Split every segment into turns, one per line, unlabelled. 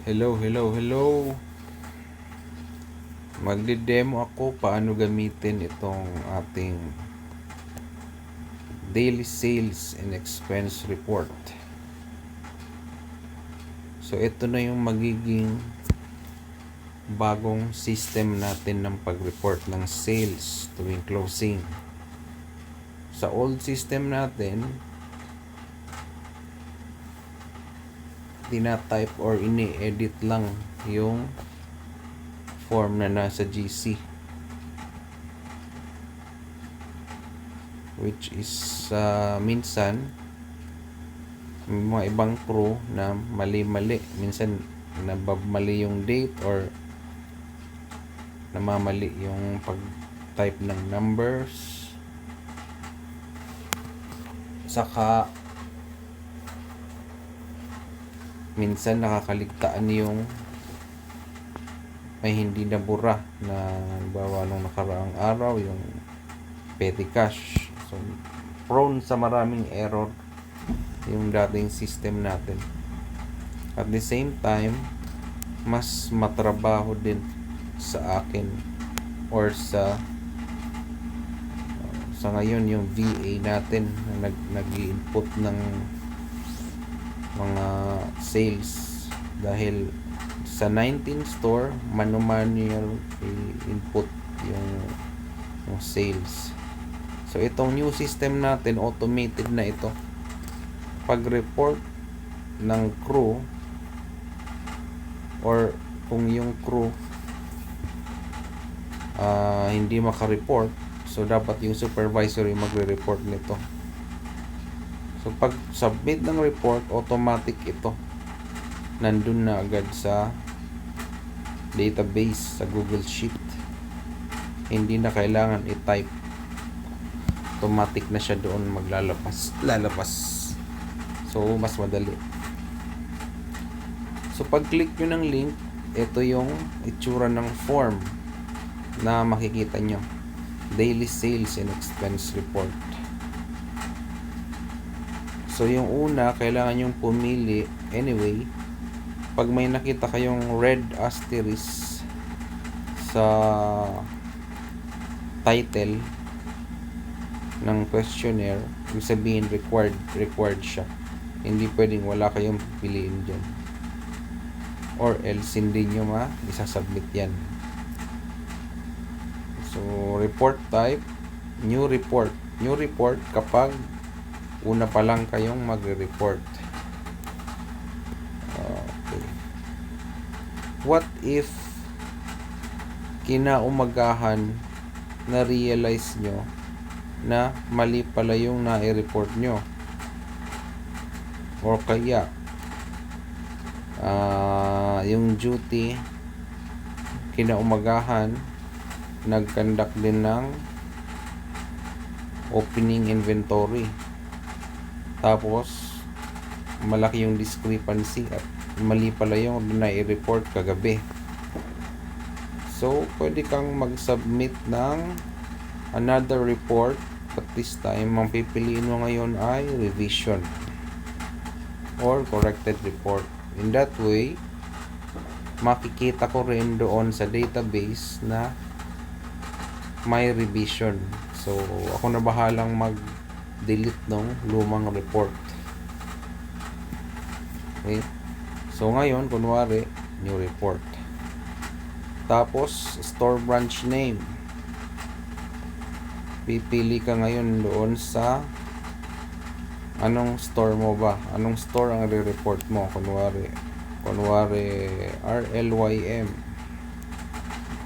Hello. Magde-demo ako paano gamitin itong ating daily sales and expense report. So ito na yung magiging bagong system natin ng pag-report ng sales tuwing closing. Sa old system natin, tina-type or ini-edit lang yung form na nasa GC, which is minsan may mga ibang crew na mali-mali, minsan nababali yung date or namamali yung pag-type ng numbers, saka minsan nakakaligtaan yung may hindi nabura na bawa nung nakaraang araw yung petty cash. So prone sa maraming error yung dating system natin. At the same time, mas matrabaho din sa akin or sa ngayon yung VA natin na nag-i-input ng mga sales, dahil sa 19 store manual input yung sales. So itong new system natin, automated na ito. Pag-report ng crew or kung yung crew hindi maka-report, so dapat yung supervisor yung magre-report nito. So pag submit ng report, automatic ito nandun na agad sa database sa Google Sheet. Hindi na kailangan i-type, automatic na siya doon lalabas. So mas madali. So pag click nyo ng link, ito yung itsura ng form na makikita nyo, daily sales and expense report. So yung una, kailangan yung pumili. Anyway, pag may nakita kayong red asterisk sa title ng questionnaire, ibig sabihin required siya. Hindi pwedeng wala kayong pipiliin dyan, or else hindi nyo isasubmit yan. So report type, new report kapag una pa lang kayong magre-report. Okay. What if kinaumagahan na realize nyo na mali pala yung nai-report nyo, or kaya yung duty kinaumagahan nag-conduct din ng opening inventory, tapos malaki yung discrepancy at mali pala yung nai-report kagabi. So pwede kang mag-submit ng another report, at this time ang pipiliin mo ngayon ay revision or corrected report. In that way, makikita ko rin doon sa database na may revision. So ako na bahalang mag-delete ng lumang report. Okay? So ngayon, kunwari, new report. Tapos store branch name, pipili ka ngayon doon sa anong store mo ba, anong store ang re-report mo. Kunwari RLYM,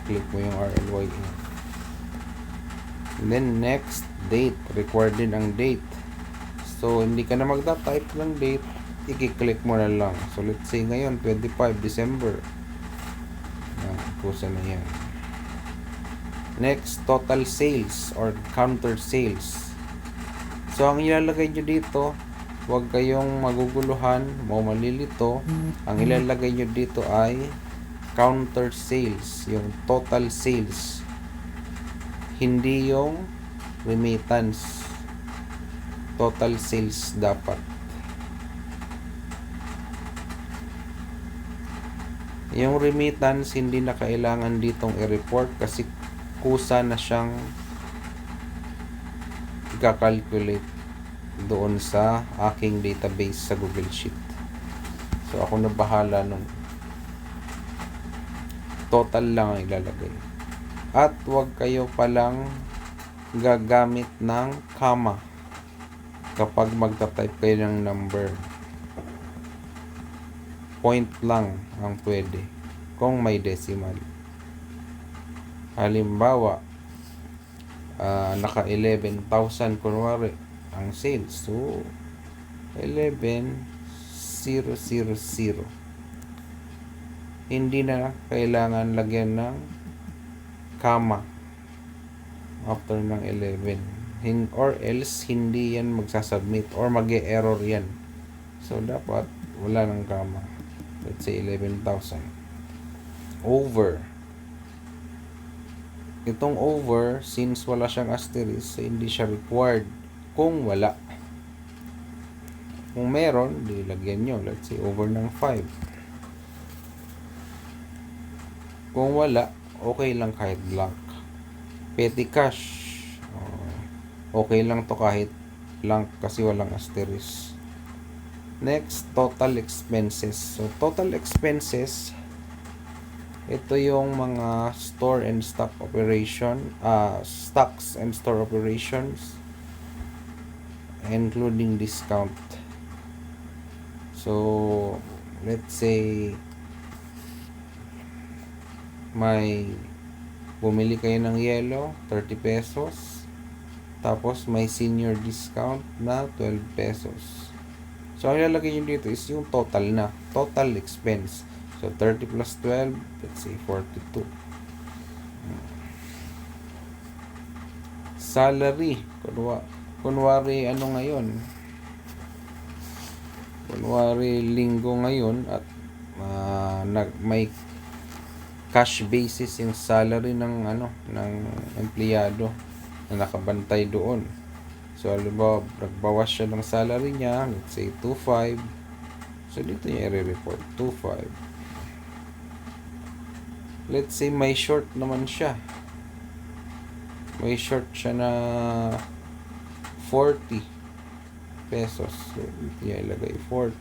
click mo yung RLYM, and then next, date, required din ang date. So hindi ka na magta-type ng date, i-click mo na lang. So let's say ngayon 25 December, kusa na yan. Next, total sales or counter sales. So ang ilalagay nyo dito, huwag kayong maguguluhan o malilito. Ang ilalagay nyo dito ay counter sales, yung total sales, hindi yung remittance. Total sales dapat. Yung remittance, hindi na kailangan ditong i-report kasi kusa na siyang i-calculate doon sa aking database sa Google Sheet. So, ako na bahala nun. Total lang ang ilalagay. At huwag kayo palang gagamit ng comma kapag magta-type kayo ng number. Point lang ang pwede kung may decimal. Halimbawa, naka 11,000 kunwari ang sales. So, 11,000. Hindi na kailangan lagyan ng comma after ng 11. Or else, hindi yan magsasubmit or mag-e-error yan. So, dapat wala ng comma. Let's say 11,000. Over. Itong over, since wala siyang asterisk, so hindi siya required kung wala. Kung meron, di lagyan nyo. Let's say over ng 5. Kung wala, okay lang kahit blank. Petty cash. Okay lang to kahit blank kasi walang asterisk. Next, total expenses. So, total expenses, ito yung mga store and stock operation, stocks and store operations, including discount. So, let's say, may bumili kayo ng yellow, 30 pesos. Tapos, may senior discount na 12 pesos. So, ang ilalagay nyo dito is yung total na. Total expense. So, 30 plus 12, let's say 42. Salary. Kunwari, ano ngayon? Kunwari, linggo ngayon at may cash basis yung salary ng empleyado na nakabantay doon. So, halimbawa, nagbawas siya ng salary niya, let's say 2.5. So, dito niya i-report 2.5. Let's say may short naman siya. May short siya na 40 pesos. So, dito niya ilagay 40.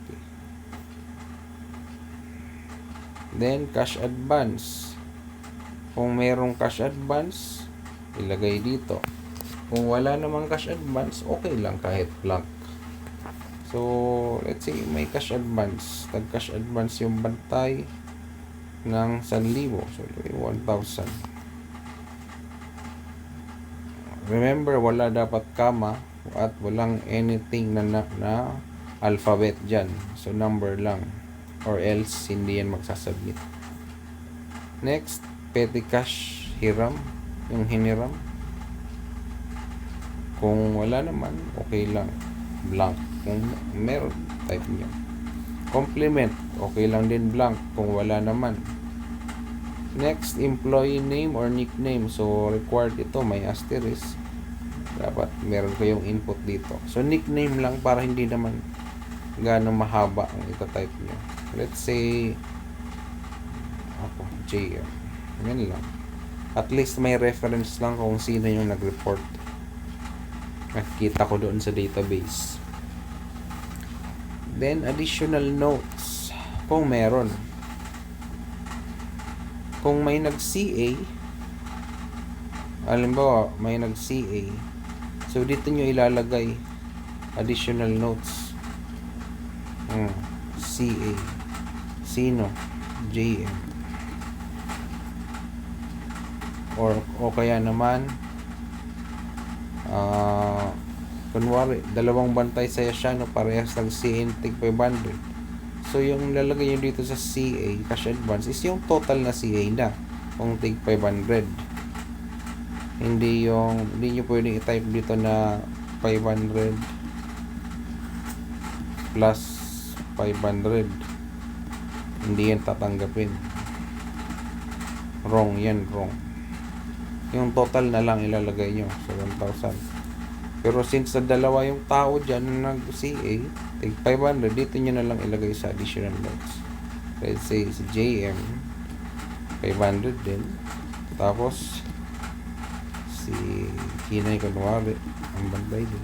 Then, cash advance. Kung merong cash advance, ilagay dito. Kung wala namang cash advance, okay lang kahit blank. So, let's say may cash advance. Tag-cash advance yung bantay ng 1,000. So, 1,000. Remember, wala dapat comma at walang anything na alphabet dyan. So, number lang. Or else, hindi yan magsasubmit. Next, petty cash hiram. Yung hiniram. Kung wala naman, okay lang. Blank. Kung meron, type nyo. Complement. Okay lang din blank. Kung wala naman. Next, employee name or nickname. So, required ito. May asterisk. Dapat meron kayong input dito. So, nickname lang para hindi naman gano'ng mahaba ang itatype nyo. Let's say, ako, JM. Yan lang. At least may reference lang kung sino yung nag-report. Nakikita ko doon sa database. Then, additional notes. Kung meron. Kung may nag-CA, halimbawa, may nag-CA, so dito nyo ilalagay additional notes. CA. Sino? JM. O kaya naman, kunwari, dalawang bantay sa siya, no, parehas nag-CA tig 500. So, yung lalagay nyo dito sa CA, cash advance, is yung total na CA na, kung tig 500. Hindi nyo pwedeng i-type dito na 500 plus 500. Hindi yan tatanggapin. Wrong yan, wrong. Yung total na lang ilalagay nyo sa 1,000. Pero since sa dalawa yung tao dyan na nag-CA, take 500, dito nyo na lang ilagay sa additional notes. let's say si JM 500 din, tapos si Kinay kunwari ang bantay din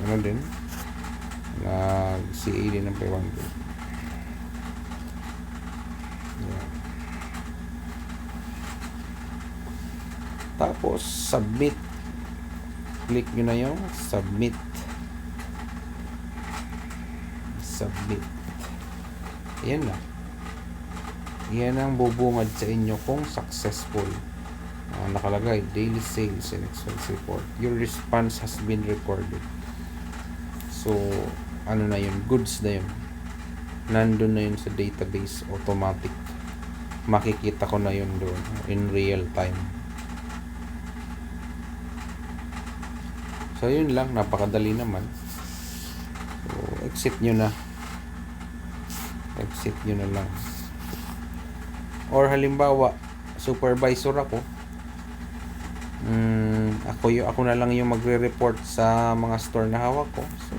ano din nag CA din ng 500. Yan. Tapos submit, click nyo na yung submit. Yan na, yan ang bubungad sa inyo kung successful. Nakalagay daily sales and expense report, your response has been recorded. So ano na yun, goods na yun, nandun na yun sa database, automatic makikita ko na yun doon in real time. So yun lang, napakadali naman. So exit nyo na lang. Or halimbawa supervisor ako, ako na lang yung magre-report sa mga store na hawak ko. So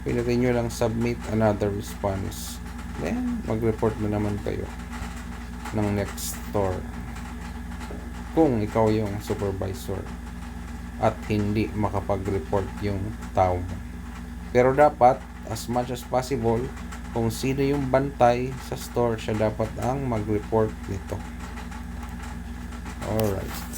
pilitin nyo lang submit another response, then mag-report na naman kayo ng next store kung ikaw yung supervisor at hindi makapag-report yung tao mo. Pero dapat as much as possible, kung sino yung bantay sa store, siya dapat ang mag-report nito. Alright.